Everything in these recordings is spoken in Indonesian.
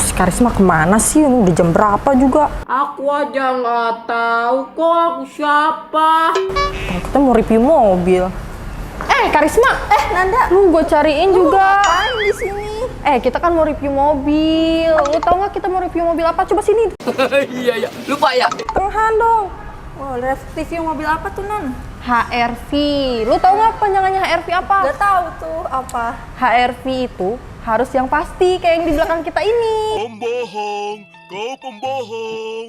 Si Karisma kemana sih? Ini udah jam berapa juga? Aku aja nggak tahu kok aku siapa. Kita mau review mobil. Karisma, Nanda, lu gue cariin lu juga. ngapain di sini? Kita kan mau review mobil. Lu tau nggak kita mau review mobil apa? Coba sini. Iya, lupa ya. Tengahan dong. Oh, review mobil apa tuh, Nan? HRV. Lu tau nggak panjangannya HRV apa? Gak tahu tuh apa. HRV itu harus yang pasti kayak yang di belakang kita ini. Pembohong, kau pembohong.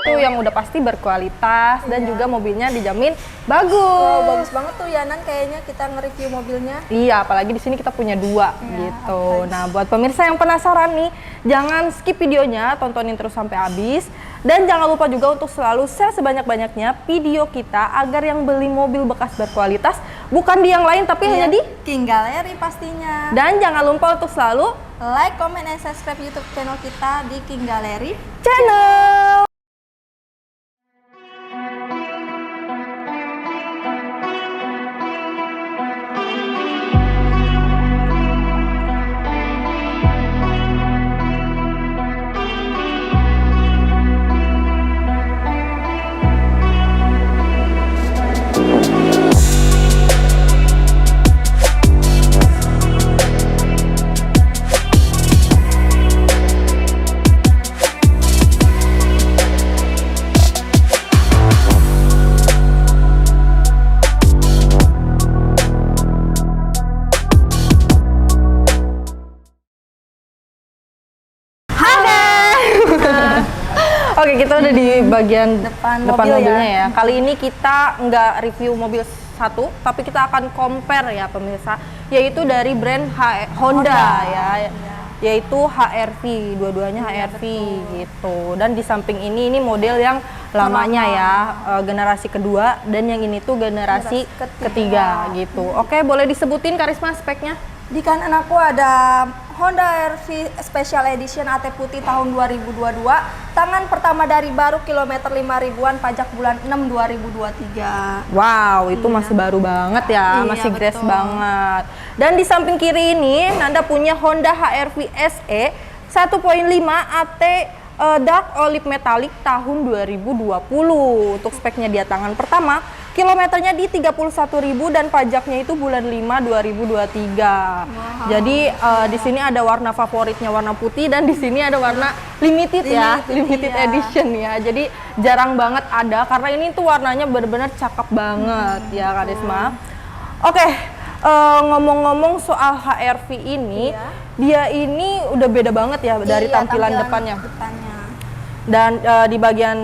Itu yang udah pasti berkualitas dan juga mobilnya dijamin bagus. Oh, bagus banget tuh ya, Nan, kayaknya kita nge-review mobilnya. Iya, apalagi di sini kita punya dua gitu. Nah, buat pemirsa yang penasaran nih, jangan skip videonya, tontonin terus sampai habis. Dan jangan lupa juga untuk selalu share sebanyak-banyaknya video kita agar yang beli mobil bekas berkualitas bukan di yang lain tapi hanya di King Gallery pastinya. Dan jangan lupa untuk selalu Like, comment, and subscribe YouTube channel kita di King Gallery channel. Oke, kita udah di bagian Depan mobil mobil mobilnya ya. ya. Kali ini kita nggak review mobil satu, tapi kita akan compare ya pemirsa, yaitu dari brand Honda ya, yaitu HRV, dua-duanya HRV gitu. Dan di samping ini model yang lamanya ya, generasi kedua, dan yang ini tuh generasi ketiga gitu. Oke, boleh disebutin Karisma speknya? Di kanan aku ada Honda RV Special Edition AT Putih tahun 2022. Tangan pertama dari baru kilometer 5.000-an, pajak bulan 6 2023. Wow, itu masih baru banget ya, Iya, masih grace betul. banget. Dan di samping kiri ini, Nanda punya Honda HRV SE 1.5 AT Dark Olive Metallic tahun 2020. Untuk speknya dia tangan pertama, kilometernya di 31.000 dan pajaknya itu bulan 5 2023. Jadi di sini ada warna favoritnya warna putih dan di sini ada warna limited Limited, iya. edition ya. Jadi jarang banget ada karena ini tuh warnanya benar-benar cakep banget ya Karisma. Oke, ngomong-ngomong soal HRV ini, dia ini udah beda banget ya dari tampilan depannya. Dan di bagian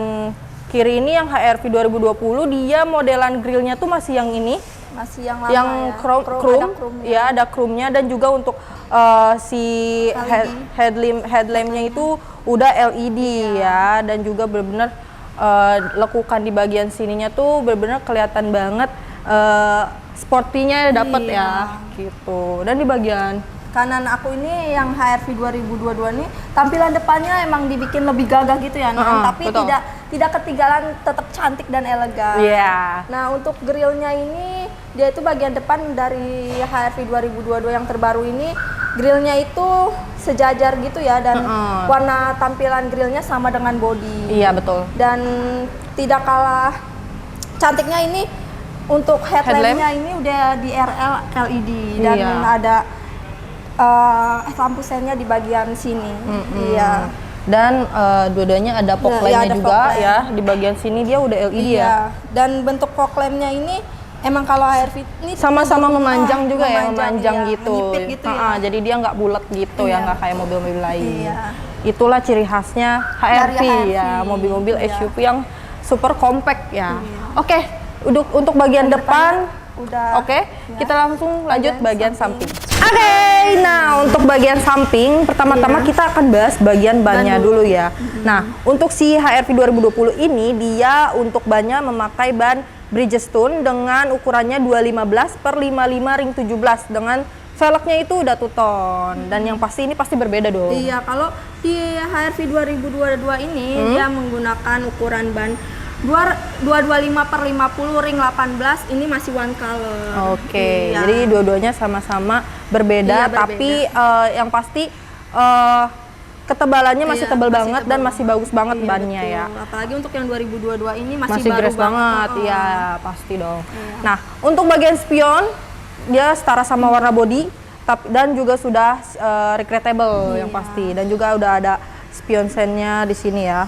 kiri ini yang HRV 2020 dia modelan grillnya tuh masih yang ini, Masih yang lama yang ya. chrome ya, ada chrome-nya dan juga untuk si headlampnya itu udah LED ya, dan juga benar-benar lekukan di bagian sininya tuh benar-benar kelihatan banget sportinya dapet ya gitu. Dan di bagian kanan aku ini yang HRV 2022 nih, tampilan depannya emang dibikin lebih gagah gitu ya, Nan, tapi betul. tidak ketinggalan, tetap cantik dan elegan. Iya. Nah, untuk grillnya ini dia itu bagian depan dari HRV 2022 yang terbaru ini, grillnya itu sejajar gitu ya, dan warna tampilan grillnya sama dengan body. Iya betul. Dan tidak kalah cantiknya ini untuk headlampnya ini udah di RL LED dan ada lampu sennya di bagian sini. Iya. Dan dua-duanya ada fog lampnya juga fog lamp. ya, di bagian sini dia udah LED ya. Dan bentuk fog lampnya ini emang kalau HRV ini Sama-sama memanjang juga ya, memanjang iya, gitu. menyipit gitu ya. Jadi dia nggak bulat gitu ya, nggak kayak mobil-mobil lain. Iya. Itulah ciri khasnya HRV, Dari ya, HRV, mobil-mobil iya. SUV yang super compact ya. Oke, untuk bagian depan udah. Oke, kita langsung lanjut bagian samping. Oke, nah untuk bagian samping pertama-tama kita akan bahas bagian bannya dulu ya. Nah, untuk si HRV 2020 ini dia untuk bannya memakai ban Bridgestone dengan ukurannya 215 per 55 ring 17 dengan velgnya itu udah two-tone, dan yang pasti ini pasti berbeda dong. Iya, kalau di HRV 2022 ini dia menggunakan ukuran ban 225 per 50 ring 18, ini masih one color. Oke, Iya. jadi dua-duanya sama-sama berbeda, Iya, tapi yang pasti ketebalannya masih Iya, tebal masih banget tebal dan masih bagus banget Iya, bannya betul. ya. Apalagi untuk yang 2022 ini masih Masih baru gres banget, Oh. ya pasti dong. Nah, untuk bagian spion dia setara sama warna body, dan juga sudah recreatable yang pasti, dan juga udah ada spion sandnya di sini ya.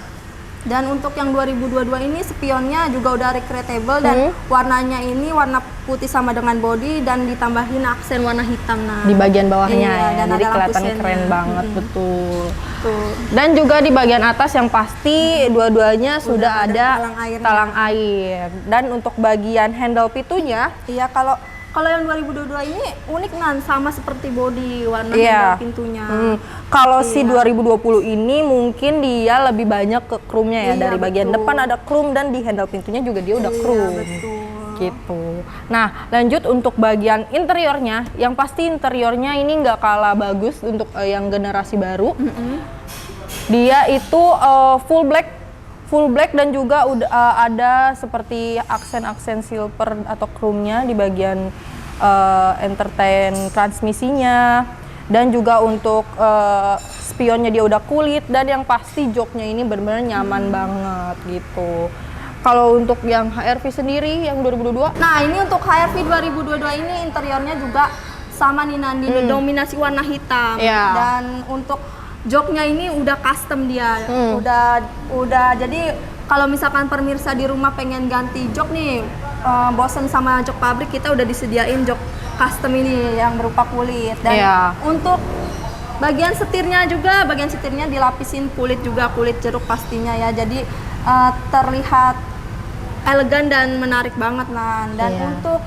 Dan untuk yang 2022 ini spionnya juga udah recreatable dan warnanya ini warna putih sama dengan body dan ditambahin aksen warna hitam. Nah, Di bagian bawahnya iya, ya, dan jadi ada lampu kelihatan sennya. keren banget, betul. Tuh. Dan juga di bagian atas yang pasti dua-duanya sudah ada ada talang airnya. talang air. Dan untuk bagian handle pintunya, Iya, kalau yang 2022 ini unik Nan, sama seperti body warna iya. handle pintunya. Kalau si 2020 ini mungkin dia lebih banyak ke chrome-nya ya. Iya, Dari bagian betul. depan ada chrome dan di handle pintunya juga dia udah chrome. betul. Gitu. Nah, lanjut untuk bagian interiornya, yang pasti interiornya ini nggak kalah bagus untuk yang generasi baru. Dia itu full black dan juga udah ada seperti aksen-aksen silver atau chrome-nya di bagian entertain transmisinya, dan juga untuk spionnya dia udah kulit, dan yang pasti joknya ini benar-benar nyaman banget gitu. Kalau untuk yang HRV sendiri yang 2022, Nah, ini untuk HRV 2022 ini interiornya juga sama nih Nan, didominasi warna hitam. Iya. Dan untuk joknya ini udah custom dia. Udah jadi kalau misalkan pemirsa di rumah pengen ganti jok nih, bosen sama jok pabrik, kita udah disediain jok custom ini yang berupa kulit. Dan Iya. untuk bagian setirnya juga, bagian setirnya dilapisin kulit juga, kulit jeruk pastinya ya. Jadi terlihat elegan dan menarik banget Nan. Dan Iya. untuk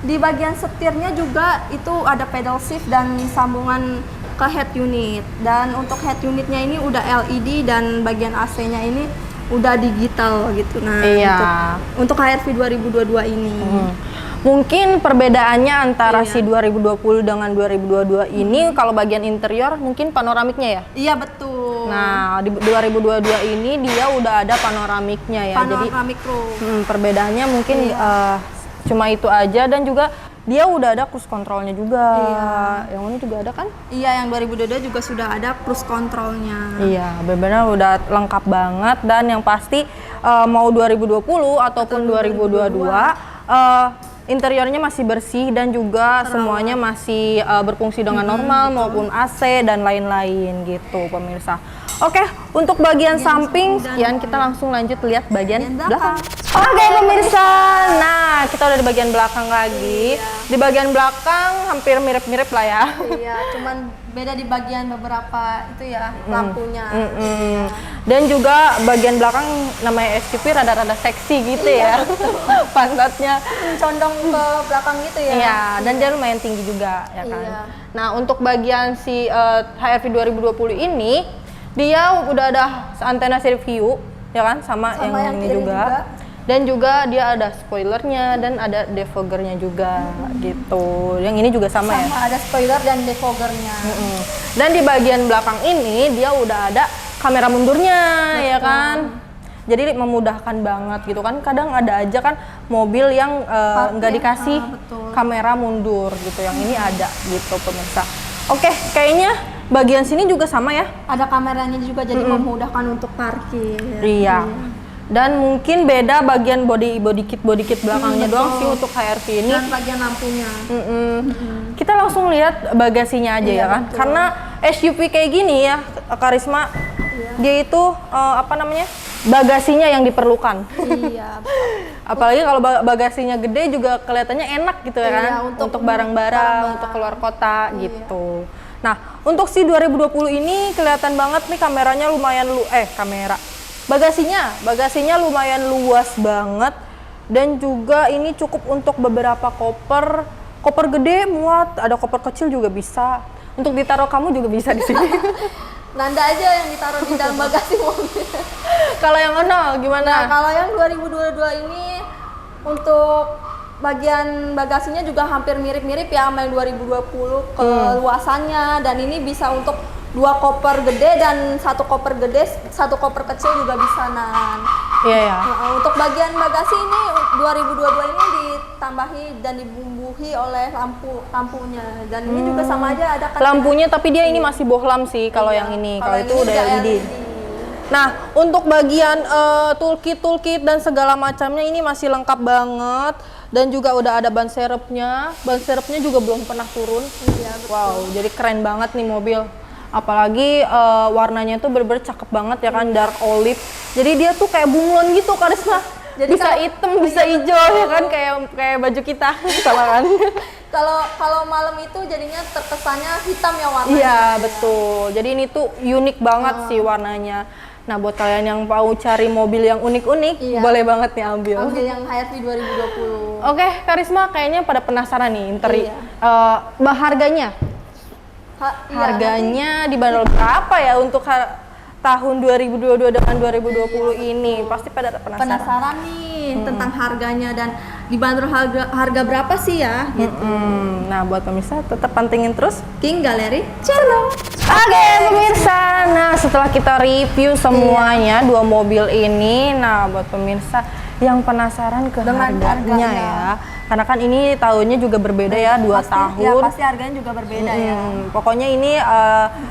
di bagian setirnya juga itu ada pedal shift dan sambungan ke head unit. Dan untuk head unitnya ini udah LED dan bagian AC-nya ini udah digital gitu. Nah, Iya. untuk HRV 2022 ini. mungkin perbedaannya antara Iya. si 2020 dengan 2022 ini kalau bagian interior mungkin panoramiknya ya. Iya, betul. Nah, di 2022 ini dia udah ada panoramiknya ya. Jadi Panoramic roof. perbedaannya mungkin cuma itu aja, dan juga dia udah ada cruise controlnya juga. Yang ini juga ada kan? Iya, yang 2022 juga sudah ada cruise controlnya. Iya, benar-benar udah lengkap banget, dan yang pasti mau 2020 ataupun 2022 interiornya masih bersih dan juga semuanya masih berfungsi dengan normal maupun AC dan lain-lain gitu pemirsa. Oke, untuk bagian samping sekian, kita langsung lanjut lihat bagian belakang. Oke pemirsa, nah kita udah di bagian belakang lagi. Di bagian belakang hampir mirip-mirip lah ya. Iya, cuman beda di bagian beberapa itu ya, lampunya. Dan juga bagian belakang namanya SUV rada-rada seksi gitu ya. Pantatnya. Condong ke belakang gitu ya. Iya, dan dia lumayan tinggi juga ya kan. Iya. Nah, untuk bagian si HRV 2020 ini dia udah ada antena sirip view ya kan, sama yang ini kiri juga. Dan juga dia ada spoilernya dan ada defoggernya juga gitu. Yang ini juga sama ya. Sama ada spoiler dan defoggernya. Dan di bagian belakang ini dia udah ada kamera mundurnya ya kan. Jadi memudahkan banget gitu kan. Kadang ada aja kan mobil yang nggak dikasih kamera mundur gitu. Yang ini ada gitu pemirsa. Oke, kayaknya bagian sini juga sama ya. Ada kameranya juga, jadi memudahkan untuk parkir. Iya. Dan mungkin beda bagian body kit belakangnya doang sih untuk HRV ini. Dan bagian lampunya. Kita langsung lihat bagasinya aja ya kan. betul. Karena SUV kayak gini ya, Karisma, dia itu bagasinya yang diperlukan. Iya. Apalagi kalau bagasinya gede juga kelihatannya enak gitu ya kan. Iya, untuk barang-barang, untuk keluar kota gitu. Nah, untuk si 2020 ini kelihatan banget nih kameranya lumayan bagasinya lumayan luas banget, dan juga ini cukup untuk beberapa koper gede muat, ada koper kecil juga bisa. Untuk ditaruh kamu juga bisa di sini. Nanda aja yang ditaruh di dalam bagasi mobil. Kalau yang mana gimana? Nah, kalau yang 2022 ini untuk bagian bagasinya juga hampir mirip-mirip ya sama yang 2020 keluasannya, dan ini bisa untuk 2 koper gede dan 1 koper gede, 1 koper kecil juga bisa Nan. Iya ya. Nah, untuk bagian bagasi ini 2022 ini ditambahi dan dibumbuhi oleh lampunya. Dan ini juga sama aja ada kan Lampunya tapi dia ini masih bohlam sih kalau yang ini. Kalau itu udah LED. Nah, untuk bagian toolkit dan segala macamnya ini masih lengkap banget. Dan juga udah ada ban serepnya. Ban serepnya juga belum pernah turun. Iya, betul. Wow, jadi keren banget nih mobil. Apalagi warnanya tuh bener-bener cakep banget ya kan, dark olive. Jadi dia tuh kayak bunglon gitu Karisma. Jadi bisa hitam, bisa hijau ya kan, kayak baju kita sama kan. Kalau malam itu jadinya terkesannya hitam ya warnanya. Iya, betul. Jadi ini tuh unik banget sih warnanya. Nah, buat kalian yang mau cari mobil yang unik-unik, boleh banget nih ambil. Ambil yang HRV 2020. Oke, Karisma kayaknya pada penasaran nih harganya. Harganya dibanderol berapa ya untuk tahun 2022 dengan 2020 ini? Pasti pada penasaran. Penasaran nih tentang harganya dan dibanderol harga berapa sih ya? Gitu. Nah, buat pemirsa tetap pantengin terus King Gallery Channel. Oke, pemirsa. Nah, setelah kita review semuanya dua mobil ini, nah buat pemirsa yang penasaran ke harganya ya. Karena kan ini tahunnya juga berbeda ya, 2 tahun. Ya, pasti harganya juga berbeda ya. Pokoknya ini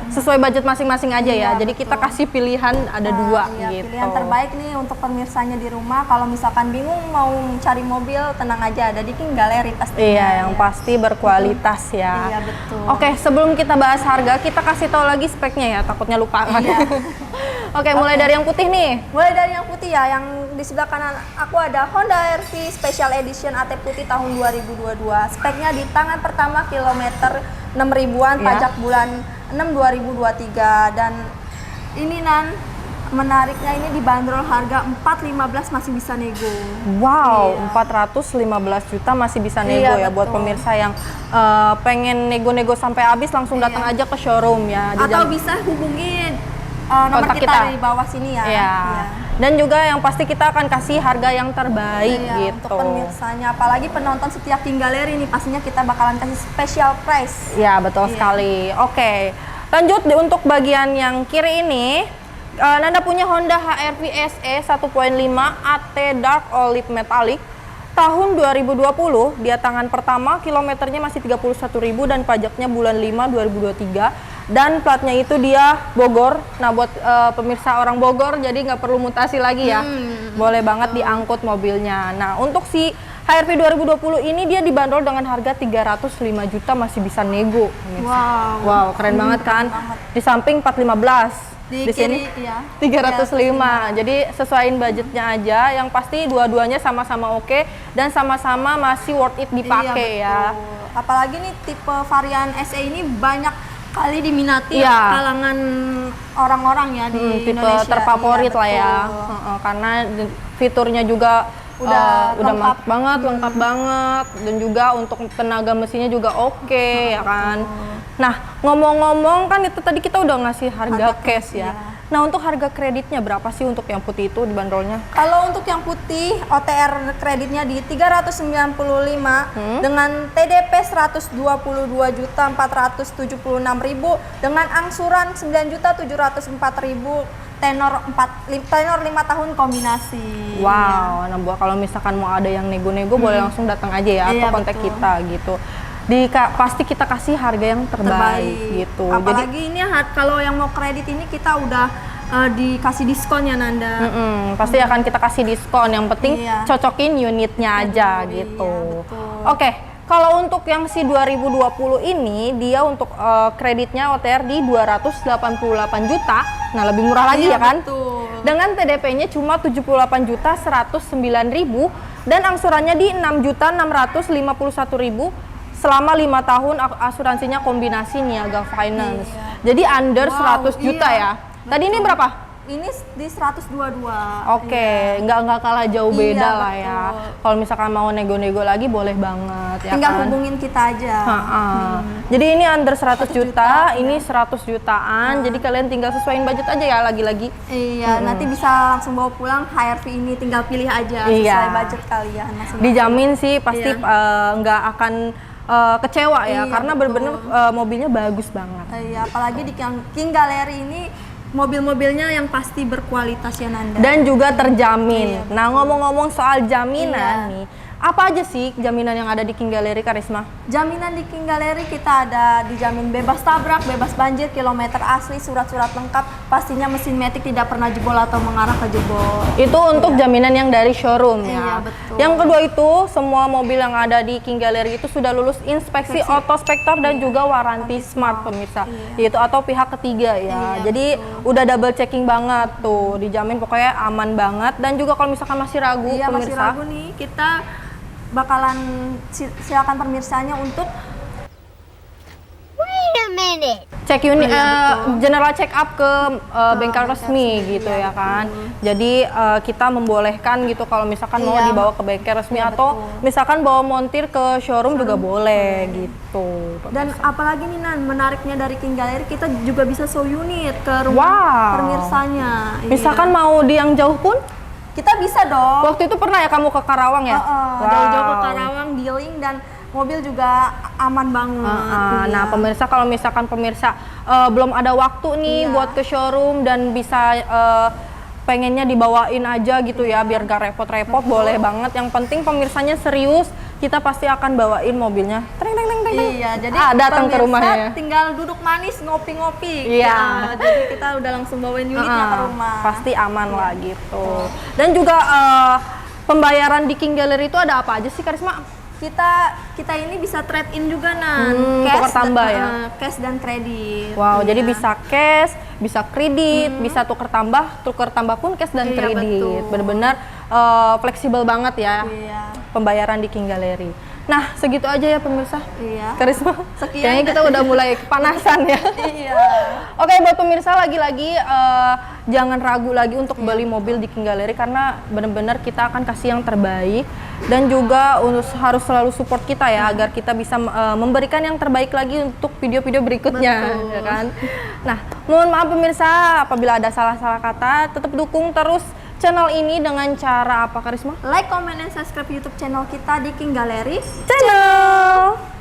sesuai budget masing-masing aja ya. Jadi kita kasih pilihan ada dua gitu. Pilihan terbaik nih untuk pemirsanya di rumah. Kalau misalkan bingung mau cari mobil, tenang aja, ada di King Gallery pasti. Iya, yang pasti berkualitas ya. Iya, betul. Oke, sebelum kita bahas harga, kita kasih tahu lagi speknya ya, takutnya lupa kan. Iya. Oke, mulai dari yang putih nih. Mulai dari yang putih ya, yang di sebelah kanan aku ada Honda RV Special Edition AT putih tahun 2022. Speknya di tangan pertama kilometer 6.000-an, pajak bulan 6 2023. Dan ini menariknya ini dibanderol harga 415 masih bisa nego. Wow, 415 juta masih bisa nego ya, buat pemirsa yang pengen nego-nego sampai habis langsung datang aja ke showroom ya. Atau bisa hubungin nomor kontak kita di bawah sini ya. Iya. Dan juga yang pasti kita akan kasih harga yang terbaik gitu. Untuk pemirsanya, apalagi penonton setiap King Gallery nih, pastinya kita bakalan kasih special price. Ya, betul sekali. Oke, lanjut untuk bagian yang kiri ini. Nanda punya Honda HR-V SE 1.5 AT Dark Olive Metallic tahun 2020. Dia tangan pertama, kilometernya masih 31.000 dan pajaknya bulan 5 2023. Dan platnya itu dia Bogor. Nah, buat pemirsa orang Bogor jadi nggak perlu mutasi lagi ya. Boleh banget diangkut mobilnya. Nah, untuk si HR-V 2020 ini dia dibanderol dengan harga 305 juta masih bisa nego. Pemirsa. Wow, keren banget kan? Di samping 415. Di sini ya. 305. Jadi sesuaiin budgetnya aja. Yang pasti dua-duanya sama-sama oke dan sama-sama masih worth it dipakai ya. Apalagi nih tipe varian SE ini banyak kali diminati kalangan orang-orang ya di tipe Indonesia. terfavorit lah ya. Karena fiturnya juga udah lengkap banget dan juga untuk tenaga mesinnya juga oke ya kan. Nah, ngomong-ngomong kan itu tadi kita udah ngasih harga cash ya. Nah, untuk harga kreditnya berapa sih untuk yang putih itu dibanderolnya? Kalau untuk yang putih, OTR kreditnya di 395 dengan TDP 122.476.000 dengan angsuran 9.704.000, tenor 5 tahun kombinasi. Wow, nah buat kalau misalkan mau ada yang nego-nego boleh langsung datang aja ya atau kontak kita gitu. Pasti kita kasih harga yang terbaik gitu. Apalagi ini kalau yang mau kredit ini kita udah dikasih diskon ya Nanda. Pasti akan kita kasih diskon. Yang penting cocokin unitnya aja gitu. Oke, kalau untuk yang si 2020 ini dia untuk kreditnya OTR di 288 juta. Nah, lebih murah lagi ya kan? Betul. Dengan TDP-nya cuma 78.109.000 dan angsurannya di 6.651.000. Selama 5 tahun asuransinya kombinasi Niaga Finance. Jadi under 100 juta ya. Tadi ini berapa? Ini di 122. Oke, nggak kalah jauh beda lah ya. Kalau misalkan mau nego-nego lagi boleh banget ya. Tinggal kan? hubungin kita aja. Jadi ini under 100 juta, ini 100 jutaan. Jadi kalian tinggal sesuaiin budget aja ya lagi-lagi. Iya, nanti bisa langsung bawa pulang HRV ini, tinggal pilih aja sesuai budget kalian. Dijamin sih pasti nggak akan kecewa ya, karena bener-bener mobilnya bagus banget. Iya, apalagi di King Gallery ini mobil-mobilnya yang pasti berkualitas ya Nanda. Dan juga terjamin. Nah, ngomong-ngomong soal jaminan nih, apa aja sih jaminan yang ada di King Gallery, Karisma? Jaminan di King Gallery kita ada dijamin bebas tabrak, bebas banjir, kilometer asli, surat-surat lengkap, pastinya mesin matic tidak pernah jebol atau mengarah ke jebol. Itu untuk jaminan yang dari showroom ya. Iya, betul. Yang kedua itu semua mobil yang ada di King Gallery itu sudah lulus inspeksi otospektor dan juga waranti smart pemirsa. Yaitu atau pihak ketiga ya. Jadi udah double checking banget tuh, dijamin pokoknya aman banget. Dan juga kalau misalkan masih ragu Iya, pemirsa, masih ragu nih, kita bakalan silakan pemirsanya untuk cek unit general check up ke bengkel resmi gitu ya kan. Jadi kita membolehkan gitu kalau misalkan mau Iya. dibawa ke bengkel resmi atau misalkan bawa montir ke showroom juga boleh gitu. dan apalagi nih Nan, menariknya dari King Gallery kita juga bisa show unit ke rumah Wow. pemirsanya. Misalkan mau di yang jauh pun, Kita bisa dong. waktu itu pernah ya kamu ke Karawang ya? Jauh-jauh ke Karawang, dealing dan mobil juga aman banget. Iya. Nah pemirsa, kalau misalkan pemirsa belum ada waktu nih Iya. buat ke showroom dan bisa pengennya dibawain aja gitu ya biar gak repot-repot, boleh banget. Yang penting pemirsanya serius, kita pasti akan bawain mobilnya. Teng, teng, teng, teng, teng. Iya, jadi datang ke pemirsa rumahnya ya. tinggal duduk manis ngopi-ngopi. Iya. Jadi kita udah langsung bawain unitnya ke rumah. Pasti aman lah gitu. Dan juga pembayaran di King Gallery itu ada apa aja sih, Karisma? Kita ini bisa trade in juga tukar tambah ya? Cash dan kredit. Wow, Iya. jadi bisa cash, bisa kredit, bisa tukar tambah pun cash dan Iya, kredit. betul. Bener-bener fleksibel banget ya Iya. pembayaran di King Gallery. Nah, segitu aja ya pemirsa. Iya. Karisma, Sekian. kayaknya kita udah mulai kepanasan ya. Iya. Oke, buat pemirsa lagi-lagi jangan ragu lagi untuk beli mobil di King Gallery karena benar-benar kita akan kasih yang terbaik dan juga harus selalu support kita ya agar kita bisa memberikan yang terbaik lagi untuk video-video berikutnya, ya kan? Nah, mohon maaf pemirsa apabila ada salah-salah kata, tetap dukung terus channel ini dengan cara apa, Karisma? Like, comment, dan subscribe YouTube channel kita di King Gallery Channel.